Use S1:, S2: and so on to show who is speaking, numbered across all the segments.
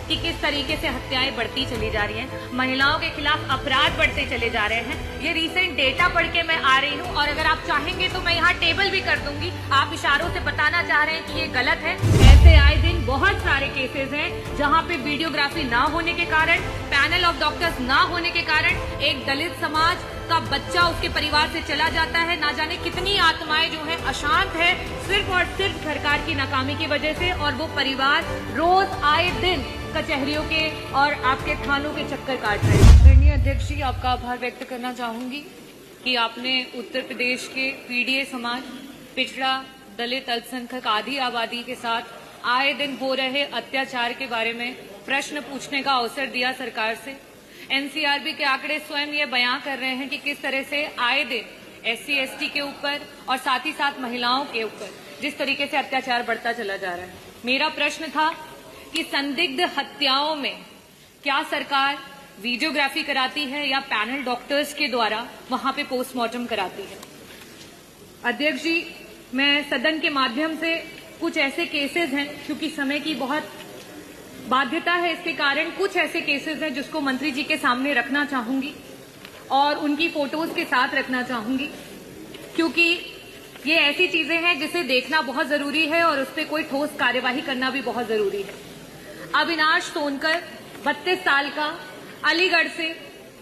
S1: कि किस तरीके से हत्याएं बढ़ती चली जा रही हैं, महिलाओं के खिलाफ अपराध बढ़ते चले जा रहे हैं। ये रीसेंट डेटा पढ़ के मैं आ रही हूँ और अगर आप चाहेंगे तो मैं यहाँ टेबल भी कर दूंगी। आप इशारों से बताना चाह रहे हैं कि ये गलत है। ऐसे आए दिन बहुत सारे केसेस हैं जहाँ पे वीडियोग्राफी ना होने के कारण, पैनल ऑफ डॉक्टर्स ना होने के कारण एक दलित समाज का बच्चा उसके परिवार से चला जाता है। ना जाने कितनी आत्माएं जो है अशांत है सिर्फ और सिर्फ सरकार की नाकामी की वजह से, और वो परिवार रोज आए दिन कचहरियों के और आपके थानों के चक्कर काट रहे हैं। आदरणीय अध्यक्ष जी, आपका आभार व्यक्त करना चाहूंगी कि आपने उत्तर प्रदेश के पीडीए समाज, पिछड़ा, दलित, अल्पसंख्यक आदि आबादी के साथ आए दिन हो रहे अत्याचार के बारे में प्रश्न पूछने का अवसर दिया सरकार से। एनसीआरबी के आंकड़े स्वयं ये बयां कर रहे हैं कि किस तरह से आए दिन एससी एसटी के ऊपर और साथ ही साथ महिलाओं के ऊपर जिस तरीके से अत्याचार बढ़ता चला जा रहा है। मेरा प्रश्न था कि संदिग्ध हत्याओं में क्या सरकार वीडियोग्राफी कराती है या पैनल डॉक्टर्स के द्वारा वहां पे पोस्टमार्टम कराती है। अध्यक्ष जी, मैं सदन के माध्यम से कुछ ऐसे केसेस हैं, क्योंकि समय की बहुत बाध्यता है, इसके कारण कुछ ऐसे केसेस हैं जिसको मंत्री जी के सामने रखना चाहूंगी और उनकी फोटोज के साथ रखना चाहूंगी, क्योंकि ये ऐसी चीजें हैं जिसे देखना बहुत जरूरी है और उस पर कोई ठोस कार्यवाही करना भी बहुत जरूरी है। अविनाश सोनकर 32 साल का, अलीगढ़ से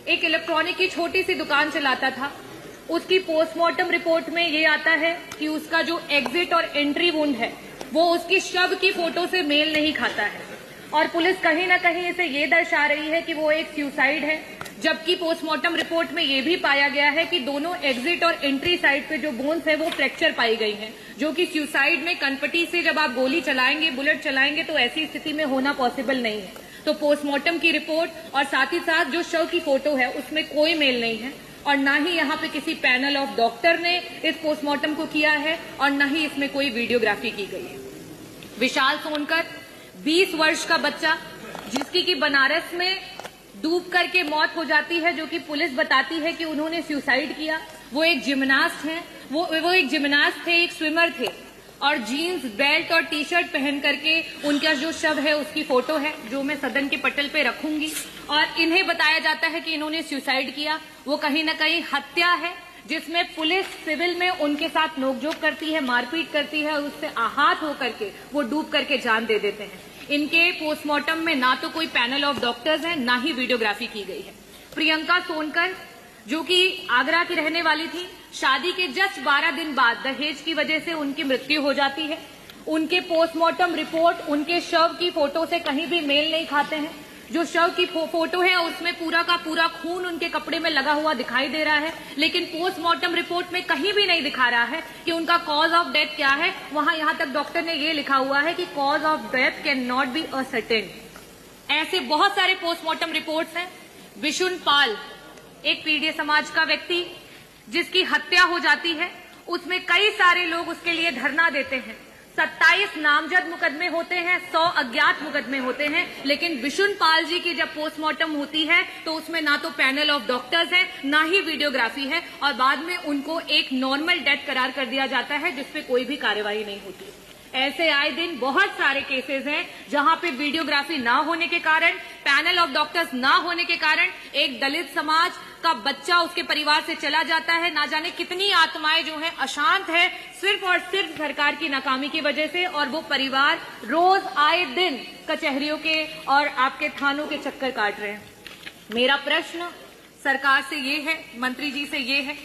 S1: एक इलेक्ट्रॉनिक की छोटी सी दुकान चलाता था। उसकी पोस्टमार्टम रिपोर्ट में ये आता है कि उसका जो एग्जिट और एंट्री वुंड है वो उसकी शव की फोटो से मेल नहीं खाता है, और पुलिस कहीं ना कहीं इसे ये दर्शा रही है कि वो एक सुसाइड है, जबकि पोस्टमार्टम रिपोर्ट में ये भी पाया गया है कि दोनों एग्जिट और एंट्री साइड पे जो बोन्स है वो फ्रैक्चर पाई गई हैं, जो कि सुसाइड में कनपटी से जब आप गोली चलाएंगे, बुलेट चलाएंगे तो ऐसी स्थिति में होना पॉसिबल नहीं है। तो पोस्टमार्टम की रिपोर्ट और साथ ही साथ जो शव की फोटो है उसमें कोई मेल नहीं है, और न ही यहाँ पे किसी पैनल ऑफ डॉक्टर ने इस पोस्टमार्टम को किया है और न ही इसमें कोई वीडियोग्राफी की गई है। विशाल सोनकर 20 वर्ष का बच्चा, जिसकी कि बनारस में डूब करके मौत हो जाती है, जो कि पुलिस बताती है कि उन्होंने सुसाइड किया। वो एक जिम्नास्ट हैं, वो एक जिम्नास्ट थे, एक स्विमर थे, और जीन्स, बेल्ट और टी शर्ट पहन करके उनका जो शव है उसकी फोटो है, जो मैं सदन के पटल पे रखूंगी। और इन्हें बताया जाता है कि इन्होंने सुसाइड किया। वो कहीं ना कहीं हत्या है, जिसमें पुलिस सिविल में उनके साथ नोकझोंक करती है, मारपीट करती है, उससे आहत होकर के वो डूब करके जान दे देते हैं। इनके पोस्टमार्टम में ना तो कोई पैनल ऑफ डॉक्टर्स है, ना ही वीडियोग्राफी की गई है। प्रियंका सोनकर, जो कि आगरा की रहने वाली थी, शादी के जस्ट 12 दिन बाद दहेज की वजह से उनकी मृत्यु हो जाती है। उनके पोस्टमार्टम रिपोर्ट उनके शव की फोटो से कहीं भी मेल नहीं खाते हैं। जो शव की फोटो है उसमें पूरा का पूरा खून उनके कपड़े में लगा हुआ दिखाई दे रहा है, लेकिन पोस्टमार्टम रिपोर्ट में कहीं भी नहीं दिखा रहा है कि उनका कॉज ऑफ डेथ क्या है। वहां यहां तक डॉक्टर ने ये लिखा हुआ है कि cause of death can not be ascertain. ऐसे बहुत सारे पोस्टमार्टम रिपोर्ट्स हैं। विशुन पाल, एक पीडीए समाज का व्यक्ति जिसकी हत्या हो जाती है, उसमें कई सारे लोग उसके लिए धरना देते हैं। 27 नामजद मुकदमे होते हैं, 100 अज्ञात मुकदमे होते हैं, लेकिन विशुन पाल जी की जब पोस्टमार्टम होती है तो उसमें ना तो पैनल ऑफ डॉक्टर्स है, ना ही वीडियोग्राफी है, और बाद में उनको एक नॉर्मल डेथ करार कर दिया जाता है जिसपे कोई भी कार्रवाई नहीं होती। ऐसे आए दिन बहुत सारे केसेस हैं जहां पे वीडियोग्राफी ना होने के कारण, पैनल ऑफ डॉक्टर्स ना होने के कारण एक दलित समाज का बच्चा उसके परिवार से चला जाता है। ना जाने कितनी आत्माएं जो हैं अशांत है सिर्फ और सिर्फ सरकार की नाकामी की वजह से, और वो परिवार रोज आए दिन कचहरियों के और आपके थानों के चक्कर काट रहे हैं। मेरा प्रश्न सरकार से ये है, मंत्री जी से ये है,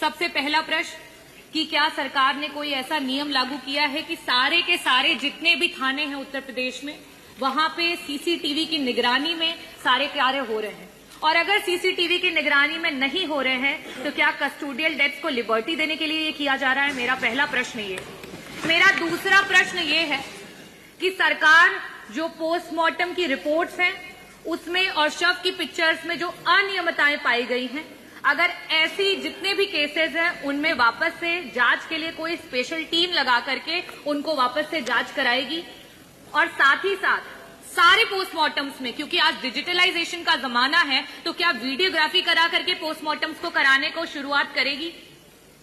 S1: सबसे पहला प्रश्न कि क्या सरकार ने कोई ऐसा नियम लागू किया है कि सारे के सारे जितने भी थाने हैं उत्तर प्रदेश में, वहां पे सीसीटीवी की निगरानी में सारे कार्य हो रहे हैं, और अगर सीसीटीवी की निगरानी में नहीं हो रहे हैं तो क्या कस्टोडियल डेथ्स को लिबर्टी देने के लिए ये किया जा रहा है? मेरा पहला प्रश्न ये। मेरा दूसरा प्रश्न ये है कि सरकार जो पोस्टमार्टम की रिपोर्ट्स हैं उसमें और शव की पिक्चर्स में जो अनियमितताएं पाई गई हैं, अगर ऐसी जितने भी केसेस हैं उनमें वापस से जांच के लिए कोई स्पेशल टीम लगा करके उनको वापस से जांच कराएगी, और साथ ही साथ सारे पोस्टमार्टम्स में, क्योंकि आज डिजिटलाइजेशन का जमाना है, तो क्या वीडियोग्राफी करा करके पोस्टमार्टम्स को कराने को शुरुआत करेगी?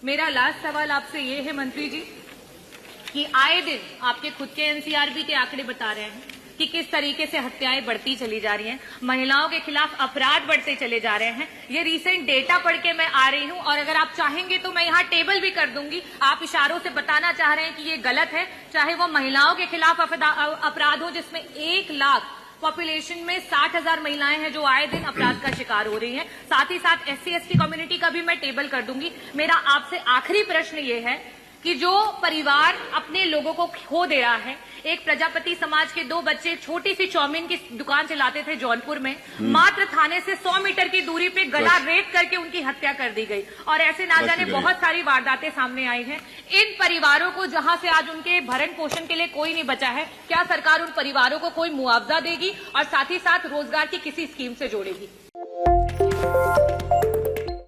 S1: मेरा लास्ट सवाल आपसे ये है मंत्री जी कि आए दिन आपके खुद के एनसीआरबी के आंकड़े बता रहे हैं कि किस तरीके से हत्याएं बढ़ती चली जा रही हैं, महिलाओं के खिलाफ अपराध बढ़ते चले जा रहे हैं। ये रीसेंट डेटा पढ़ के मैं आ रही हूं और अगर आप चाहेंगे तो मैं यहाँ टेबल भी कर दूंगी। आप इशारों से बताना चाह रहे हैं कि ये गलत है, चाहे वो महिलाओं के खिलाफ अपराध हो जिसमें 1 लाख पॉपुलेशन में 60,000 महिलाएं हैं जो आए दिन अपराध का शिकार हो रही हैं। साथ ही साथ SC/ST कम्युनिटी का भी मैं टेबल कर दूंगी। मेरा आपसे आखिरी प्रश्न ये है कि जो परिवार अपने लोगों को खो दे रहा है, एक प्रजापति समाज के 2 बच्चे छोटी सी चाउमीन की दुकान चलाते थे जौनपुर में, मात्र थाने से 100 मीटर की दूरी पे गला रेत करके उनकी हत्या कर दी गई और ऐसे ना जाने बहुत सारी वारदातें सामने आई हैं। इन परिवारों को जहां से आज उनके भरण पोषण के लिए कोई नहीं बचा है, क्या सरकार उन परिवारों को कोई मुआवजा देगी और साथ ही साथ रोजगार की किसी स्कीम से जोड़ेगी?